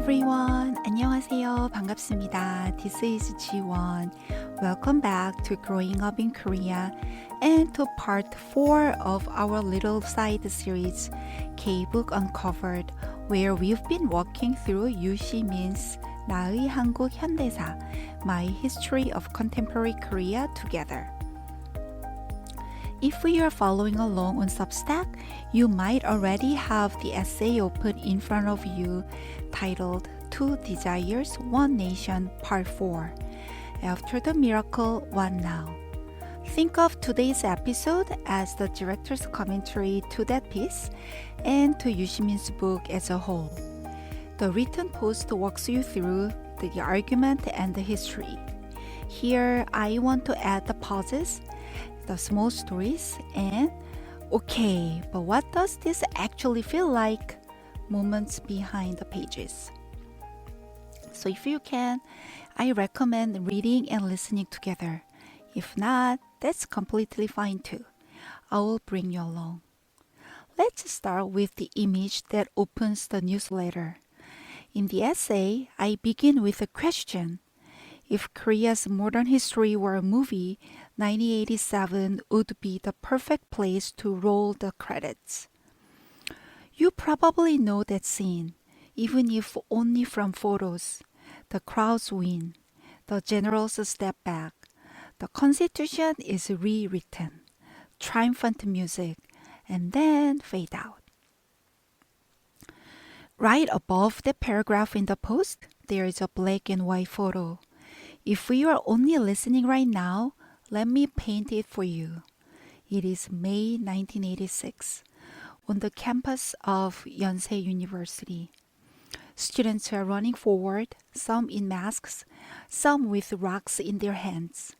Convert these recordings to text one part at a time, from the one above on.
everyone. 안녕하세요. 반갑습니다. This is Jiwon. Welcome back to Growing Up in Korea and to part 4 of our little side series, K-Book Uncovered, where we've been walking through Yu Shi-min's 나의 한국 현대사, My History of Contemporary Korea together. If you are following along on Substack, you might already have the essay open in front of you titled Two Desires, One Nation, Part 4. After the miracle, what now? Think of today's episode as the director's commentary to that piece and to Yu Shi-min's book as a whole. The written post walks you through the argument and the history. Here, I want to add the pauses, the small stories, and okay, but what does this actually feel like? Moments behind the pages. So if you can, I recommend reading and listening together. If not, that's completely fine too. I will bring you along. Let's start with the image that opens the newsletter. In the essay, I begin with a question. If Korea's modern history were a movie, 1987 would be the perfect place to roll the credits. You probably know that scene, even if only from photos. The crowds win. The generals step back. The constitution is rewritten. Triumphant music, and then fade out. Right above the paragraph in the post, there is a black and white photo. If you are only listening right now, let me paint it for you. It is May 1986, on the campus of Yonsei University. Students are running forward, some in masks, some with rocks in their hands.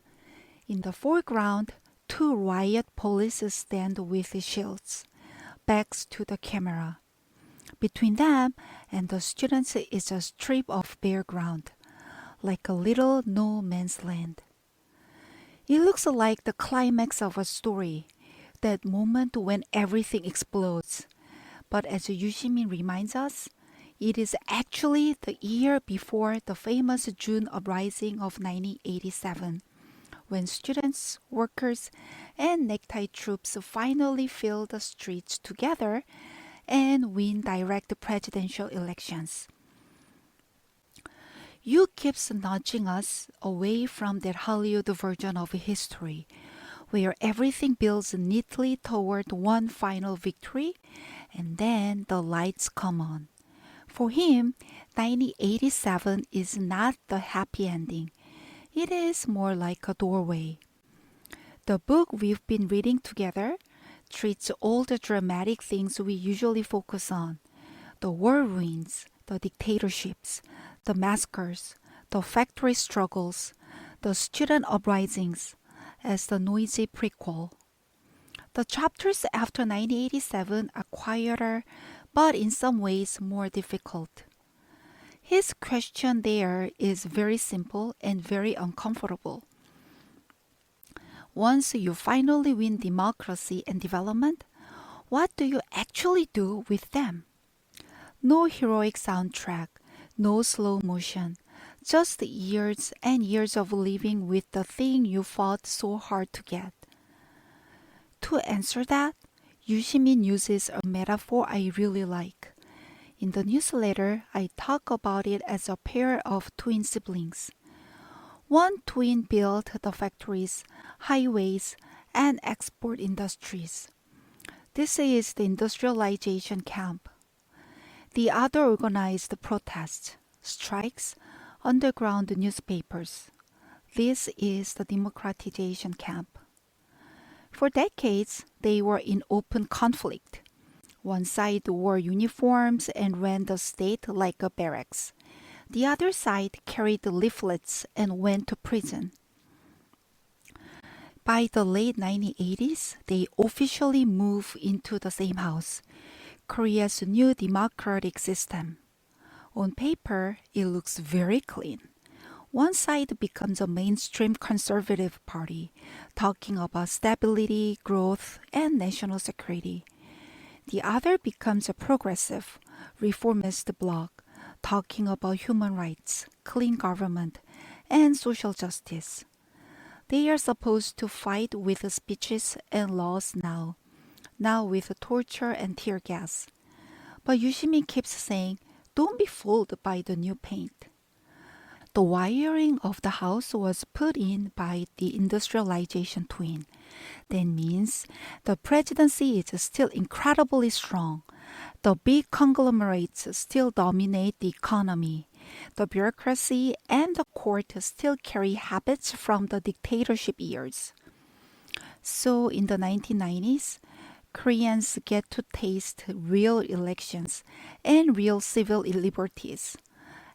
In the foreground, two riot police stand with shields, backs to the camera. Between them and the students is a strip of bare ground, like a little no man's land. It looks like the climax of a story, that moment when everything explodes. But as Yu Shi-min reminds us, it is actually the year before the famous June uprising of 1987, when students, workers, and necktie troops finally fill the streets together and win direct presidential elections. Yu keeps nudging us away from that Hollywood version of history, where everything builds neatly toward one final victory, and then the lights come on. For him, 1987 is not the happy ending. It is more like a doorway. The book we've been reading together treats all the dramatic things we usually focus on. The war ruins, the dictatorships, the massacres, the factory struggles, the student uprisings as the noisy prequel. The chapters after 1987 are quieter, but in some ways more difficult. His question there is very simple and very uncomfortable. Once you finally win democracy and development, what do you actually do with them? No heroic soundtrack, no slow motion, just years and years of living with the thing you fought so hard to get. To answer that, Yu Shi-min uses a metaphor I really like. In the newsletter, I talk about it as a pair of twin siblings. One twin built the factories, highways, and export industries. This is the industrialization camp. The other organized protests, strikes, underground newspapers. This is the democratization camp. For decades, they were in open conflict. One side wore uniforms and ran the state like a barracks. The other side carried leaflets and went to prison. By the late 1980s, they officially moved into the same house, Korea's new democratic system. On paper, it looks very clean. One side becomes a mainstream conservative party, talking about stability, growth, and national security. The other becomes a progressive, reformist bloc, talking about human rights, clean government, and social justice. They are supposed to fight with speeches and laws now, now with torture and tear gas. But Yushimi keeps saying, don't be fooled by the new paint. The wiring of the house was put in by the industrialization twin. That means the presidency is still incredibly strong. The big conglomerates still dominate the economy. The bureaucracy and the court still carry habits from the dictatorship years. So in the 1990s, Koreans get to taste real elections and real civil liberties.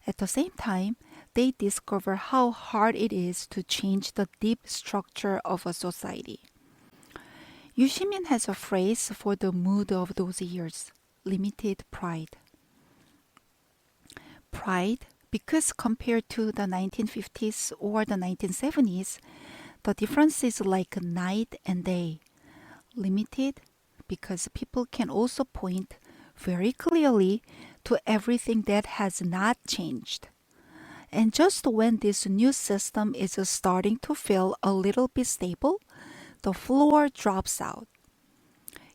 At the same time, they discover how hard it is to change the deep structure of a society. Yu Shimin has a phrase for the mood of those years: limited pride. Pride, because compared to the 1950s or the 1970s, the difference is like night and day. Limited, because people can also point very clearly to everything that has not changed. And just when this new system is starting to feel a little bit stable, the floor drops out.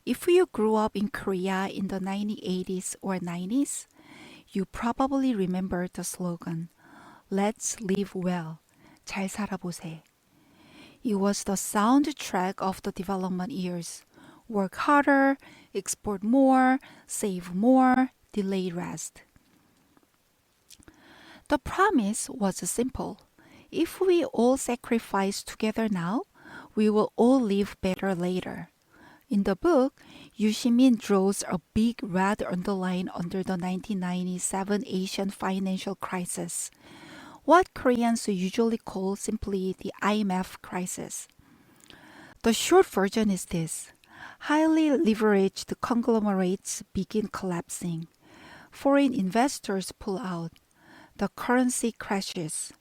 If you grew up in Korea in the 1980s or 90s, you probably remember the slogan, Let's live well. 잘 살아보세. It was the soundtrack of the development years. Work harder, export more, save more, delay rest. The promise was simple. If we all sacrifice together now, we will all live better later. In the book, Yu Shimin draws a big red underline under the 1997 Asian financial crisis, what Koreans usually call simply the IMF crisis. The short version is this. Highly leveraged conglomerates begin collapsing. Foreign investors pull out. The currency crashes.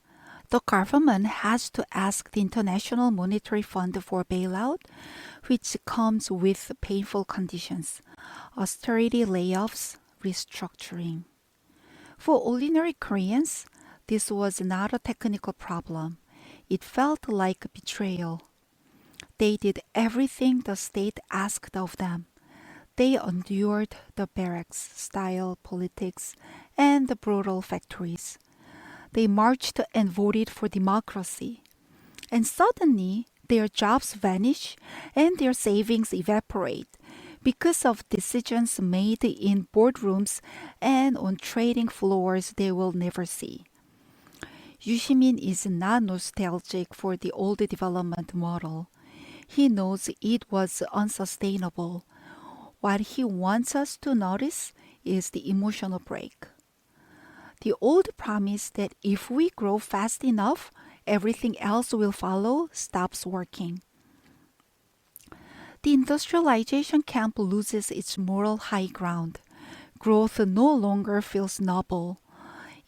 The government has to ask the International Monetary Fund for bailout, which comes with painful conditions: austerity layoffs, restructuring. For ordinary Koreans, this was not a technical problem. It felt like betrayal. They did everything the state asked of them. They endured the barracks-style politics and the brutal factories. They marched and voted for democracy. And suddenly, their jobs vanish and their savings evaporate because of decisions made in boardrooms and on trading floors they will never see. Yu Shimin is not nostalgic for the old development model. He knows it was unsustainable. What he wants us to notice is the emotional break. The old promise that if we grow fast enough, everything else will follow stops working. The industrialization camp loses its moral high ground. Growth no longer feels noble.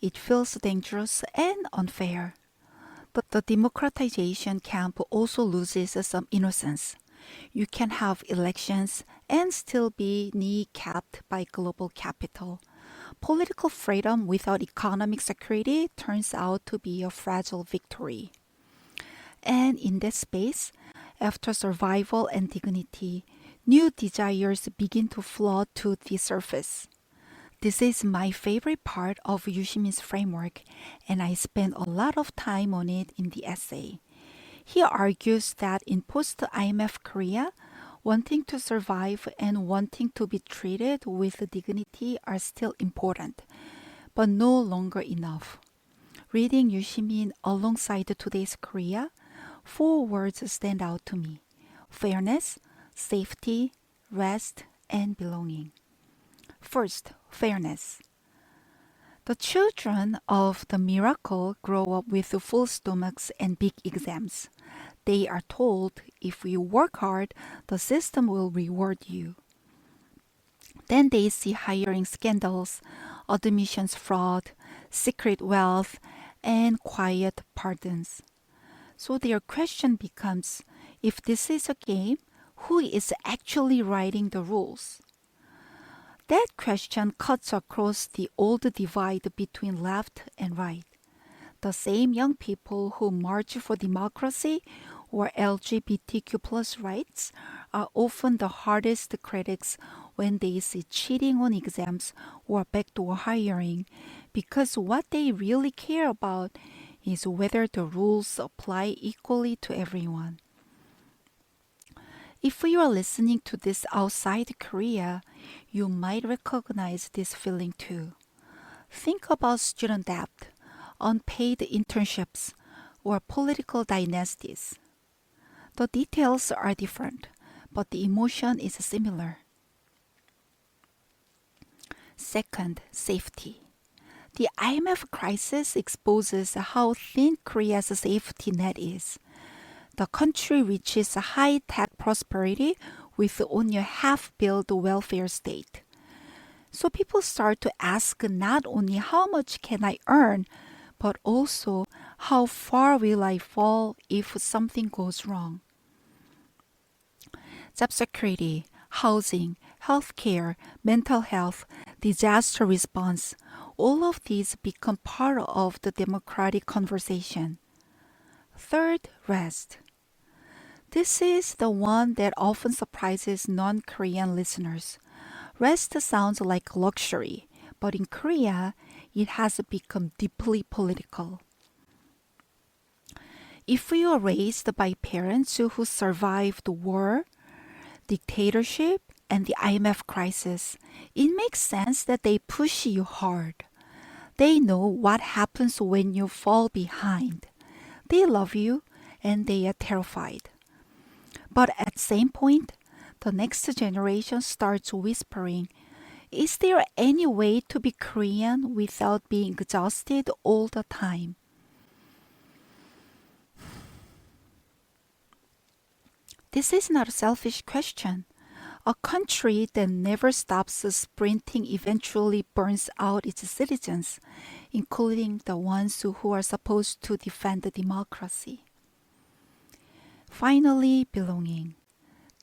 It feels dangerous and unfair. But the democratization camp also loses some innocence. You can have elections and still be knee-capped by global capital. Political freedom without economic security turns out to be a fragile victory. And in that space, after survival and dignity, new desires begin to flood to the surface. This is my favorite part of Yu Shimin's framework, and I spent a lot of time on it in the essay. He argues that in post-IMF Korea, wanting to survive and wanting to be treated with dignity are still important, but no longer enough. Reading Yu Shimin alongside today's Korea, 4 words stand out to me: fairness, safety, rest, and belonging. First, fairness. The children of the miracle grow up with full stomachs and big exams. They are told if you work hard, the system will reward you. Then they see hiring scandals, admissions fraud, secret wealth, and quiet pardons. So their question becomes, if this is a game, who is actually writing the rules? That question cuts across the old divide between left and right. The same young people who march for democracy or LGBTQ plus rights are often the hardest critics when they see cheating on exams or backdoor hiring, because what they really care about is whether the rules apply equally to everyone. If you are listening to this outside Korea, you might recognize this feeling too. Think about student debt, unpaid internships, or political dynasties. The details are different, but the emotion is similar. Second, safety. The IMF crisis exposes how thin Korea's safety net is. The country reaches high tech prosperity with only a half built welfare state. So people start to ask not only how much can I earn, but also how far will I fall if something goes wrong. Job security, housing, healthcare, mental health, disaster response, all of these become part of the democratic conversation. Third, rest. This is the one that often surprises non Korean listeners. Rest sounds like luxury, but in Korea, it has become deeply political. If you are raised by parents who survived war, dictatorship, and the IMF crisis, it makes sense that they push you hard. They know what happens when you fall behind. They love you and they are terrified. But at the same point, the next generation starts whispering, is there any way to be Korean without being exhausted all the time? This is not a selfish question. A country that never stops sprinting eventually burns out its citizens, including the ones who are supposed to defend the democracy. Finally, belonging.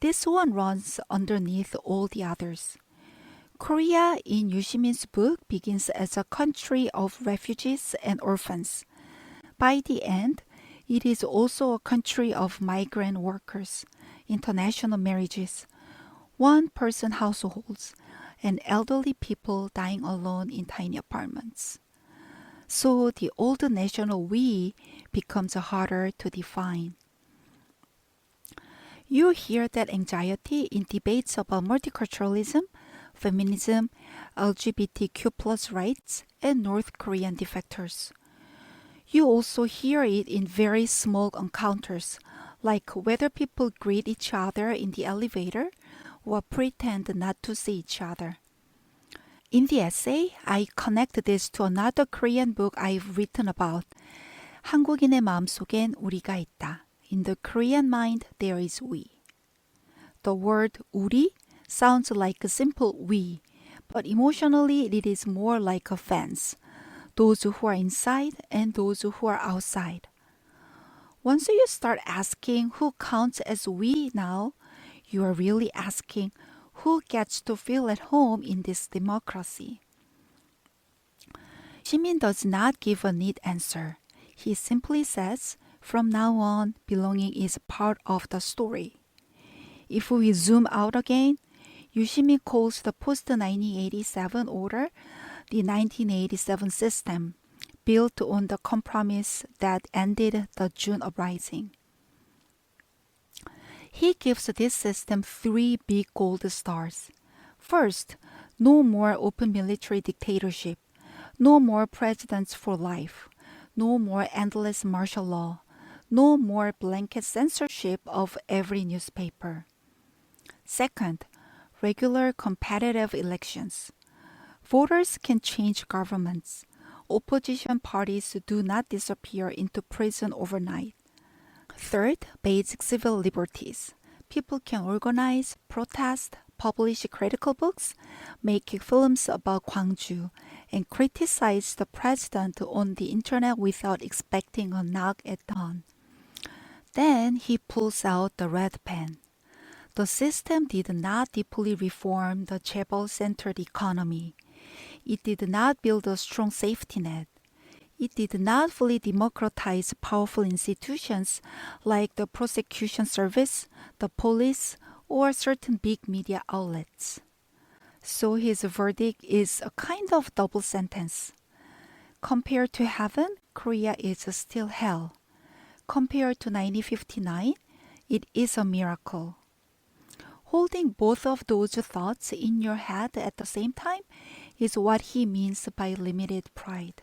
This one runs underneath all the others. Korea, in Yu Shimin's book, begins as a country of refugees and orphans. By the end, it is also a country of migrant workers, international marriages, one-person households, and elderly people dying alone in tiny apartments. So the old national we becomes harder to define. You hear that anxiety in debates about multiculturalism, feminism, LGBTQ plus rights, and North Korean defectors. You also hear it in very small encounters, like whether people greet each other in the elevator or pretend not to see each other. In the essay, I connect this to another Korean book I've written about. 한국인의 마음속엔 우리가 있다. In the Korean mind, there is we. The word 우리 sounds like a simple we, but emotionally it is more like a fence. Those who are inside and those who are outside. Once you start asking who counts as we now, you are really asking who gets to feel at home in this democracy. Shimin does not give a neat answer. He simply says, from now on, belonging is part of the story. If we zoom out again, Yu Shimin calls the post-1987 order the 1987 system, built on the compromise that ended the June uprising. He gives this system three big gold stars. First, no more open military dictatorship, no more presidents for life, no more endless martial law, no more blanket censorship of every newspaper. Second, regular competitive elections. Voters can change governments. Opposition parties do not disappear into prison overnight. Third, basic civil liberties. People can organize, protest, publish critical books, make films about Gwangju, and criticize the president on the internet without expecting a knock at dawn. Then he pulls out the red pen. The system did not deeply reform the chaebol-centered economy. It did not build a strong safety net. It did not fully democratize powerful institutions like the prosecution service, the police, or certain big media outlets. So his verdict is a kind of double sentence. Compared to heaven, Korea is still hell. Compared to 1959, it is a miracle. Holding both of those thoughts in your head at the same time is what he means by limited pride.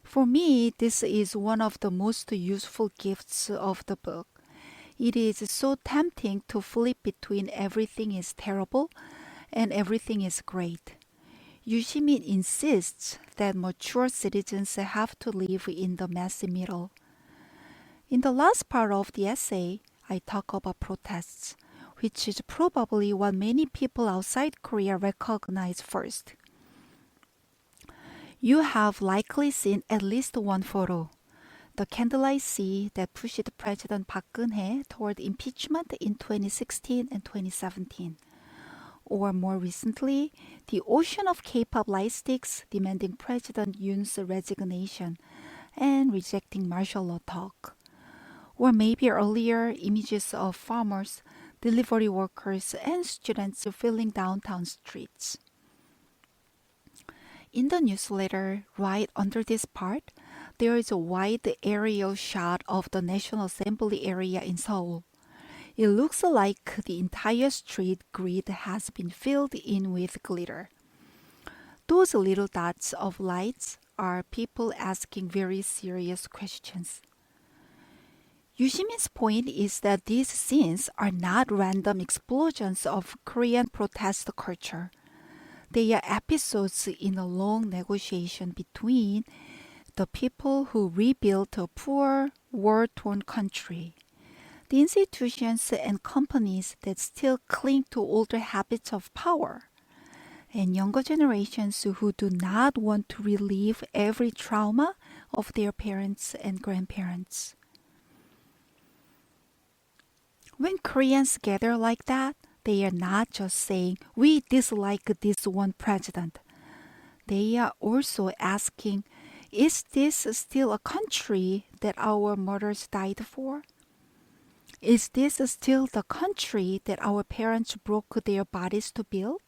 For me, this is one of the most useful gifts of the book. It is so tempting to flip between everything is terrible and everything is great. Yu Shimin insists that mature citizens have to live in the messy middle. In the last part of the essay, I talk about protests, which is probably what many people outside Korea recognize first. You have likely seen at least one photo, the candlelight sea that pushed President Park Geun-hye toward impeachment in 2016 and 2017. Or more recently, the ocean of K-pop light sticks demanding President Yoon's resignation and rejecting martial law talk. Or maybe earlier, images of farmers, delivery workers, and students filling downtown streets. In the newsletter, right under this part, there is a wide aerial shot of the National Assembly area in Seoul. It looks like the entire street grid has been filled in with glitter. Those little dots of lights are people asking very serious questions. Yu Shimin's point is that these scenes are not random explosions of Korean protest culture. They are episodes in a long negotiation between the people who rebuilt a poor, war-torn country, the institutions and companies that still cling to older habits of power, and younger generations who do not want to relive every trauma of their parents and grandparents. When Koreans gather like that, they are not just saying, we dislike this one president. They are also asking, is this still a country that our mothers died for? Is this still the country that our parents broke their bodies to build?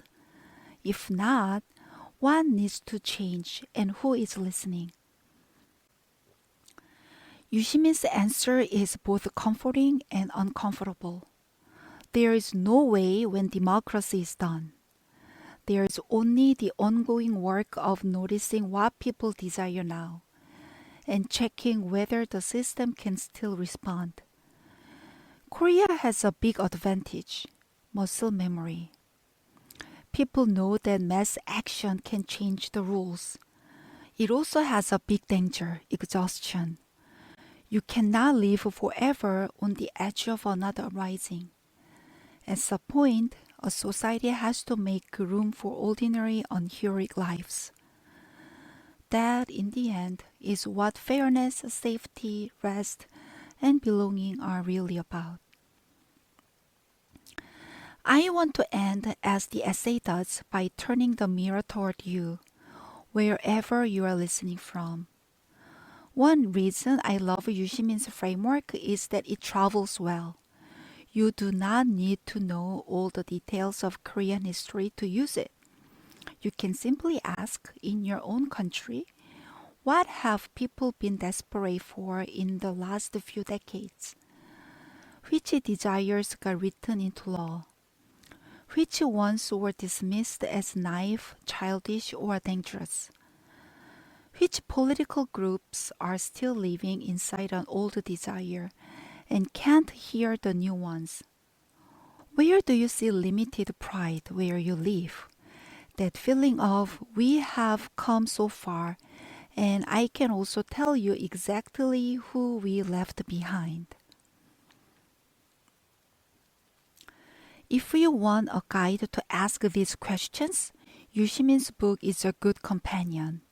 If not, what needs to change and who is listening? Yu Shimin's answer is both comforting and uncomfortable. There is no way when democracy is done. There is only the ongoing work of noticing what people desire now and checking whether the system can still respond. Korea has a big advantage, muscle memory. People know that mass action can change the rules. It also has a big danger, exhaustion. You cannot live forever on the edge of another rising. At some point, a society has to make room for ordinary, unheroic lives. That, in the end, is what fairness, safety, rest, and belonging are really about. I want to end as the essay does by turning the mirror toward you, wherever you are listening from. One reason I love Yu Shimin's framework is that it travels well. You do not need to know all the details of Korean history to use it. You can simply ask, in your own country, what have people been desperate for in the last few decades? Which desires got written into law? Which ones were dismissed as naive, childish, or dangerous? Which political groups are still living inside an old desire and can't hear the new ones? Where do you see limited pride where you live? That feeling of, we have come so far, and I can also tell you exactly who we left behind. If you want a guide to ask these questions, Yu Shimin's book is a good companion.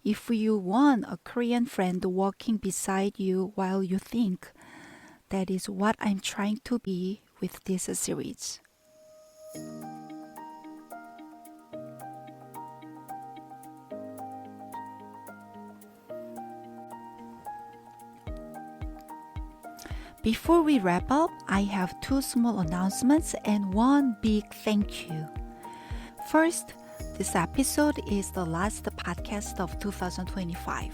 If you want a Korean friend walking beside you while you think, that is what I'm trying to be with this series. Before we wrap up, I have two small announcements and one big thank you. First, this episode is the last podcast of 2025.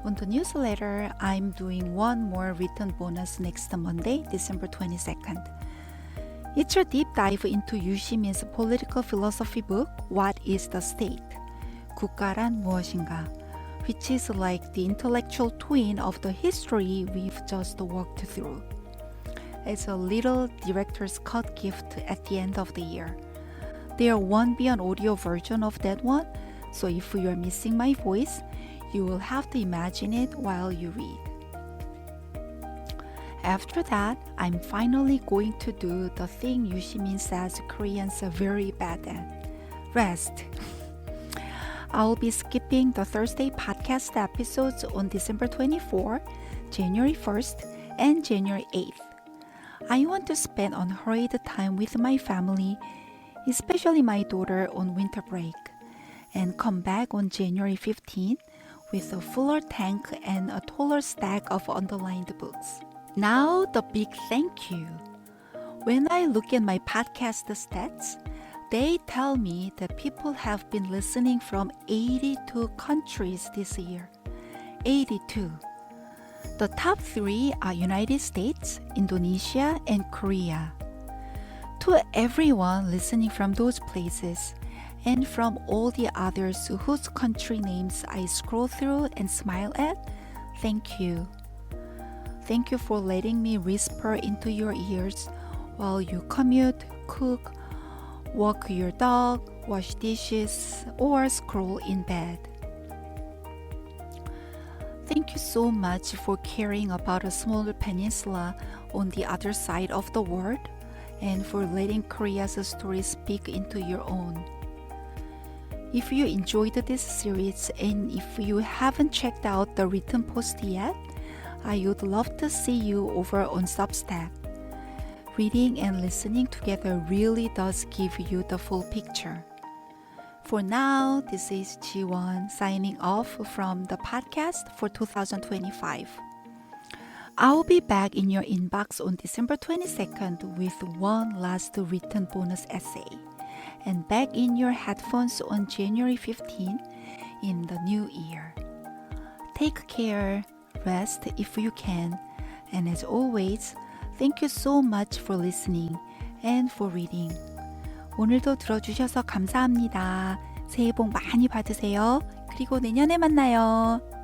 On the newsletter, I'm doing one more written bonus next Monday, December 22nd. It's a deep dive into 유시민's political philosophy book, What is the State? 국가란 무엇인가? Which is like the intellectual twin of the history we've just walked through. It's a little director's cut gift at the end of the year. There won't be an audio version of that one, so if you're missing my voice, you will have to imagine it while you read. After that, I'm finally going to do the thing Yushimin says Koreans are very bad at. Rest. I'll be skipping the Thursday podcast episodes on December 24, January 1st, and January 8th. I want to spend unhurried time with my family, especially my daughter on winter break, and come back on January 15th with a fuller tank and a taller stack of underlined books. Now the big thank you. When I look at my podcast stats, they tell me that people have been listening from 82 countries this year. 82. The top 3 are United States, Indonesia, and Korea. To everyone listening from those places, and from all the others whose country names I scroll through and smile at, thank you. Thank you for letting me whisper into your ears while you commute, cook, walk your dog, wash dishes, or scroll in bed. Thank you so much for caring about a small peninsula on the other side of the world and for letting Korea's story speak into your own. If you enjoyed this series and if you haven't checked out the written post yet, I would love to see you over on Substack. Reading and listening together really does give you the full picture. For now, this is Jiwon signing off from the podcast for 2025. I'll be back in your inbox on December 22nd with one last written bonus essay, and back in your headphones on January 15th in the new year. Take care, rest if you can, and as always, thank you so much for listening and for reading. 오늘도 들어주셔서 감사합니다. 새해 복 많이 받으세요. 그리고 내년에 만나요.